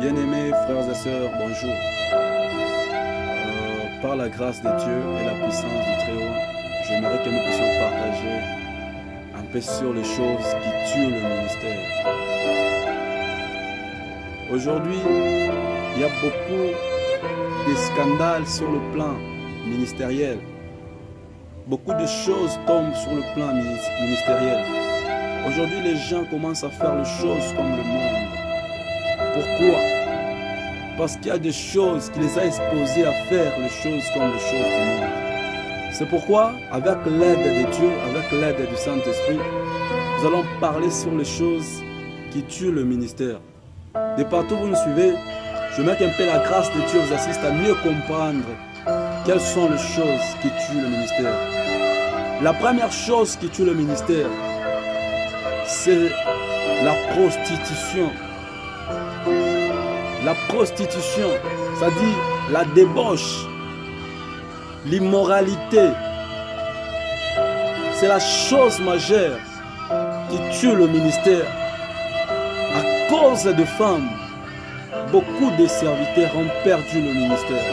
Bien-aimés frères et sœurs, bonjour. Par la grâce de Dieu et la puissance du Très-Haut, j'aimerais que nous puissions partager un peu sur les choses qui tuent le ministère. Aujourd'hui, il y a beaucoup de scandales sur le plan ministériel. Beaucoup de choses tombent sur le plan ministériel. Aujourd'hui, les gens commencent à faire les choses comme le monde. Pourquoi? Parce qu'il y a des choses qui les a exposés à faire les choses comme les choses du monde. C'est pourquoi, avec l'aide de Dieu, avec l'aide du Saint-Esprit, nous allons parler sur les choses qui tuent le ministère. De partout où vous nous suivez, je mets qu'un peu la grâce de Dieu vous assiste à mieux comprendre quelles sont les choses qui tuent le ministère. La première chose qui tue le ministère, c'est la prostitution. La prostitution, c'est-à-dire la débauche, l'immoralité, c'est la chose majeure qui tue le ministère. À cause de femmes, beaucoup de serviteurs ont perdu le ministère.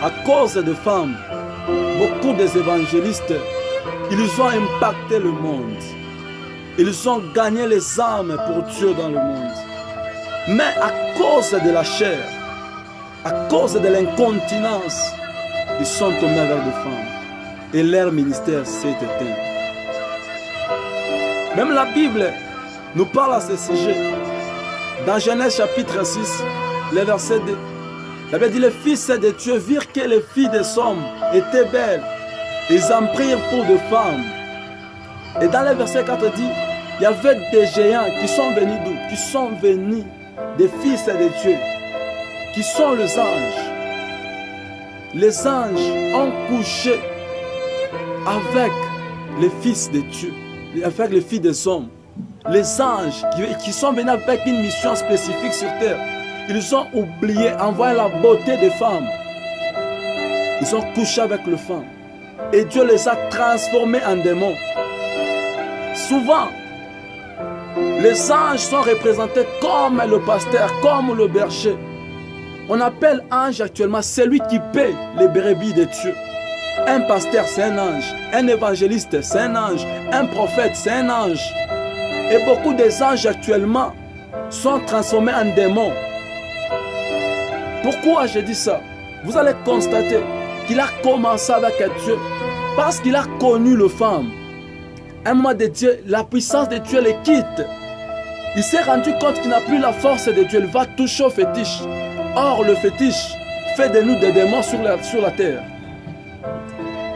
À cause de femmes, beaucoup d'évangélistes, ils ont impacté le monde. Ils ont gagné les âmes pour Dieu dans le monde. Mais à cause de la chair, à cause de l'incontinence, ils sont tombés vers des femmes. Et leur ministère s'est éteint. Même la Bible nous parle à ce sujet. Dans Genèse chapitre 6, le verset 2, la Bible dit, les fils de Dieu virent que les filles des hommes étaient belles. Ils en prirent pour des femmes. Et dans le verset 4 dit, il y avait des géants qui sont venus d'où? Qui sont venus des fils de Dieu, qui sont les anges. Les anges ont couché avec les fils de Dieu, avec les filles des hommes. Les anges qui sont venus avec une mission spécifique sur terre, ils ont oublié, envoyé la beauté des femmes. Ils ont couché avec les femmes. Et Dieu les a transformés en démons. Souvent, les anges sont représentés comme le pasteur, comme le berger. On appelle ange actuellement celui qui paie les brebis de Dieu. Un pasteur, c'est un ange. Un évangéliste, c'est un ange. Un prophète, c'est un ange. Et beaucoup des anges actuellement sont transformés en démons. Pourquoi je dis ça? Vous allez constater qu'il a commencé avec Dieu parce qu'il a connu les femmes. Un moment de Dieu, la puissance de Dieu les quitte. Il s'est rendu compte qu'il n'a plus la force de Dieu. Il va toucher au fétiche. Or, le fétiche fait de nous des démons sur la terre.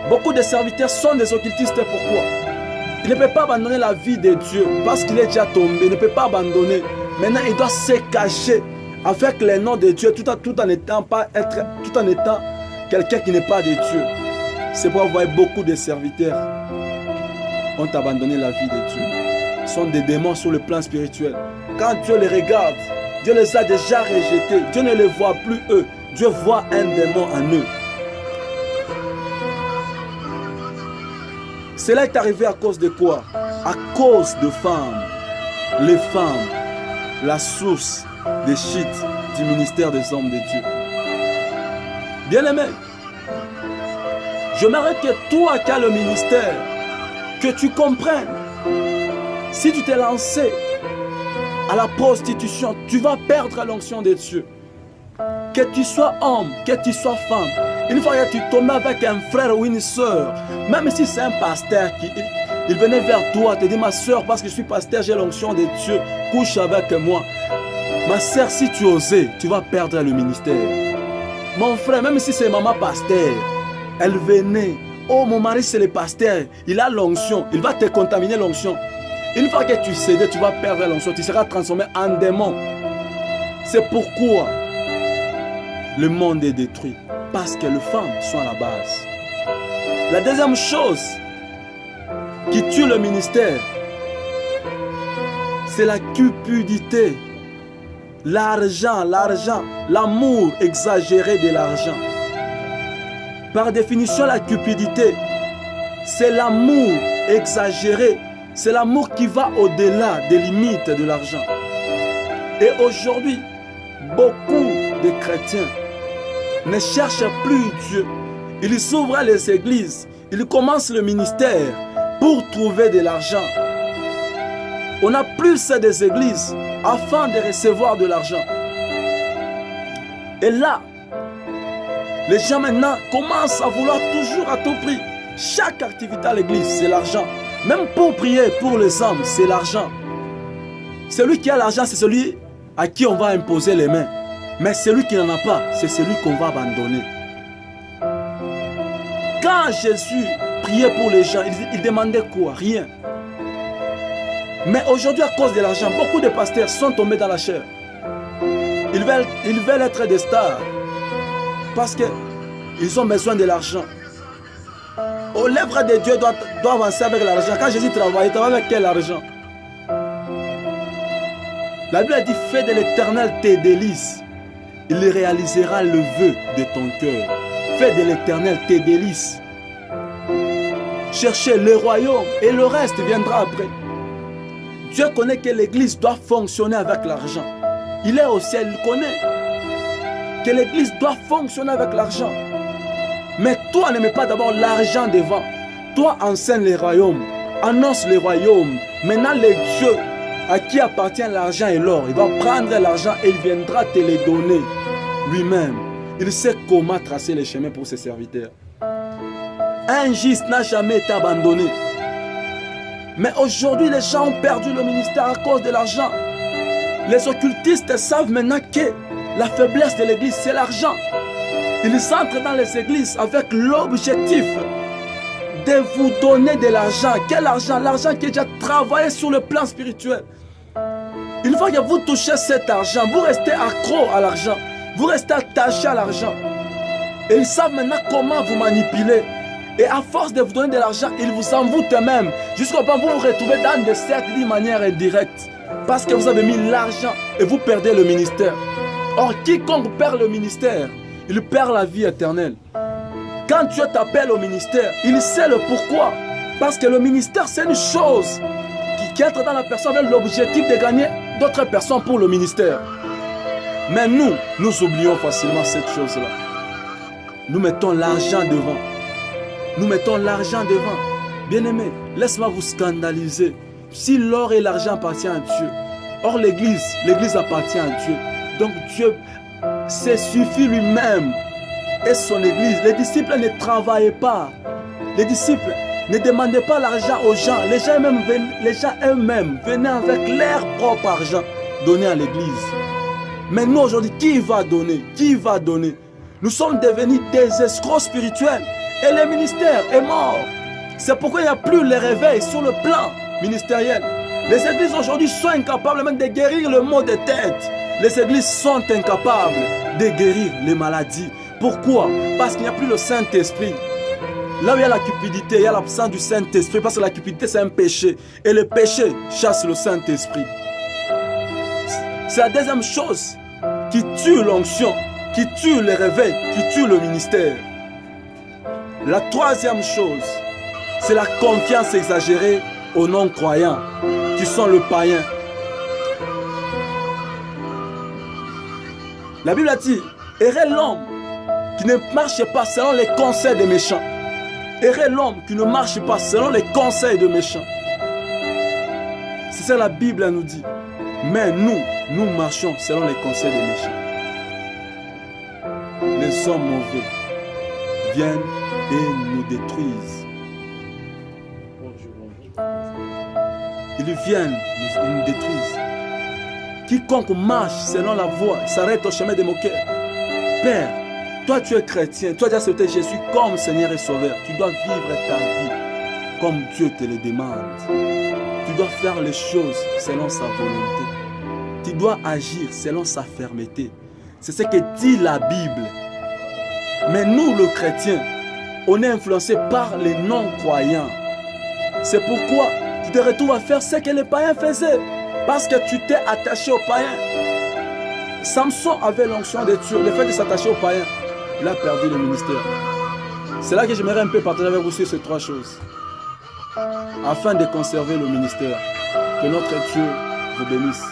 Beaucoup de serviteurs sont des occultistes. Pourquoi? Il ne peut pas abandonner la vie de Dieu parce qu'il est déjà tombé. Il ne peut pas abandonner. Maintenant, il doit se cacher avec les noms de Dieu tout en étant quelqu'un qui n'est pas de Dieu. C'est pourquoi vous voyez beaucoup de serviteurs ont abandonné la vie de Dieu. Ils sont des démons sur le plan spirituel. Quand Dieu les regarde, Dieu les a déjà rejetés. Dieu ne les voit plus eux. Dieu voit un démon en eux. Cela est arrivé à cause de quoi? À cause de femmes. Les femmes, la source des shit du ministère des hommes de Dieu. Bien-aimé, j'aimerais que toi qui as le ministère, que tu comprennes. Si tu t'es lancé à la prostitution, tu vas perdre l'onction de Dieu. Que tu sois homme, que tu sois femme, une fois que tu tombes avec un frère ou une soeur, même si c'est un pasteur qui il venait vers toi, te dit ma soeur, parce que je suis pasteur, j'ai l'onction de Dieu, couche avec moi. Ma soeur, si tu osais, tu vas perdre le ministère. Mon frère, même si c'est maman pasteur, elle venait. Oh, mon mari, c'est le pasteur. Il a l'onction. Il va te contaminer l'onction. Une fois que tu cèdes, tu vas perdre l'onction. Tu seras transformé en démon. C'est pourquoi le monde est détruit. Parce que les femmes sont à la base. La deuxième chose qui tue le ministère, c'est la cupidité. L'argent, l'amour exagéré de l'argent. Par définition, la cupidité, c'est l'amour exagéré. C'est l'amour qui va au-delà des limites de l'argent. Et aujourd'hui, beaucoup de chrétiens ne cherchent plus Dieu. Ils s'ouvrent les églises, ils commencent le ministère pour trouver de l'argent. On a plus des églises afin de recevoir de l'argent. Et là, les gens maintenant commencent à vouloir toujours à tout prix. Chaque activité à l'église, c'est l'argent. Même pour prier pour les hommes, c'est l'argent. Celui qui a l'argent, c'est celui à qui on va imposer les mains. Mais celui qui n'en a pas, c'est celui qu'on va abandonner. Quand Jésus priait pour les gens, il demandait quoi? Rien. Mais aujourd'hui, à cause de l'argent, beaucoup de pasteurs sont tombés dans la chair. Ils veulent être des stars parce qu'ils ont besoin de l'argent. Aux lèvres de Dieu doit avancer avec l'argent. Quand Jésus travaille, il travaille avec quel argent? La Bible a dit, fais de l'Éternel tes délices. Il réalisera le vœu de ton cœur. Fais de l'Éternel tes délices. Cherchez le royaume et le reste viendra après. Dieu connaît que l'église doit fonctionner avec l'argent. Il est au ciel, il connaît que l'église doit fonctionner avec l'argent. Mais toi, ne mets pas d'abord l'argent devant. Toi, enseigne les royaumes, annonce les royaumes. Maintenant, les dieux à qui appartient l'argent et l'or, il va prendre l'argent et il viendra te les donner lui-même. Il sait comment tracer les chemins pour ses serviteurs. Un juste n'a jamais été abandonné. Mais aujourd'hui, les gens ont perdu le ministère à cause de l'argent. Les occultistes savent maintenant que la faiblesse de l'église, c'est l'argent. Ils entrent dans les églises avec l'objectif de vous donner de l'argent. Quel argent? L'argent qui est déjà travaillé sur le plan spirituel. Une fois que vous touchez cet argent, vous restez accro à l'argent. Vous restez attaché à l'argent. Et ils savent maintenant comment vous manipuler. Et à force de vous donner de l'argent, ils vous envoûtent même. Jusqu'au point où vous vous retrouvez dans des cercles d'une manière indirecte. Parce que vous avez mis l'argent et vous perdez le ministère. Or, quiconque perd le ministère, il perd la vie éternelle. Quand Dieu t'appelle au ministère, il sait le pourquoi. Parce que le ministère, c'est une chose qui entre dans la personne avec l'objectif de gagner d'autres personnes pour le ministère. Mais nous oublions facilement cette chose-là. Nous mettons l'argent devant. Nous mettons l'argent devant. Bien-aimé, laisse-moi vous scandaliser. Si l'or et l'argent appartiennent à Dieu, or l'église appartient à Dieu. Donc Dieu se suffit lui-même et son église. Les disciples ne travaillaient pas. Les disciples ne demandaient pas l'argent aux gens. Les gens eux-mêmes venaient avec leur propre argent donner à l'église. Mais nous aujourd'hui, qui va donner? Qui va donner? Nous sommes devenus des escrocs spirituels et le ministère est mort. C'est pourquoi il n'y a plus le réveil sur le plan ministériel. Les églises aujourd'hui sont incapables même de guérir le maux de tête. Les églises sont incapables de guérir les maladies. Pourquoi? Parce qu'il n'y a plus le Saint-Esprit. Là où il y a la cupidité, il y a l'absence du Saint-Esprit. Parce que la cupidité, c'est un péché. Et le péché chasse le Saint-Esprit. C'est la deuxième chose qui tue l'onction, qui tue le réveil, qui tue le ministère. La troisième chose, c'est la confiance exagérée aux non-croyants, qui sont le païen. La Bible a dit, errez l'homme qui ne marche pas selon les conseils des méchants. Errez l'homme qui ne marche pas selon les conseils des méchants. C'est ça la Bible nous dit. Mais nous marchons selon les conseils des méchants. Les hommes mauvais viennent et nous détruisent. Ils viennent, ils nous détruisent. Quiconque marche selon la voie s'arrête au chemin de moqueur. Père, toi tu es chrétien, tu as accepté Jésus comme Seigneur et Sauveur. Tu dois vivre ta vie comme Dieu te le demande. Tu dois faire les choses selon sa volonté. Tu dois agir selon sa fermeté. C'est ce que dit la Bible. Mais nous, les chrétiens, on est influencés par les non-croyants. C'est pourquoi tu te retrouves à faire ce que les païens faisaient. Parce que tu t'es attaché aux païens. Samson avait l'onction de Dieu. Le fait de s'attacher aux païens, il a perdu le ministère. C'est là que j'aimerais un peu partager avec vous sur ces trois choses. Afin de conserver le ministère. Que notre Dieu vous bénisse.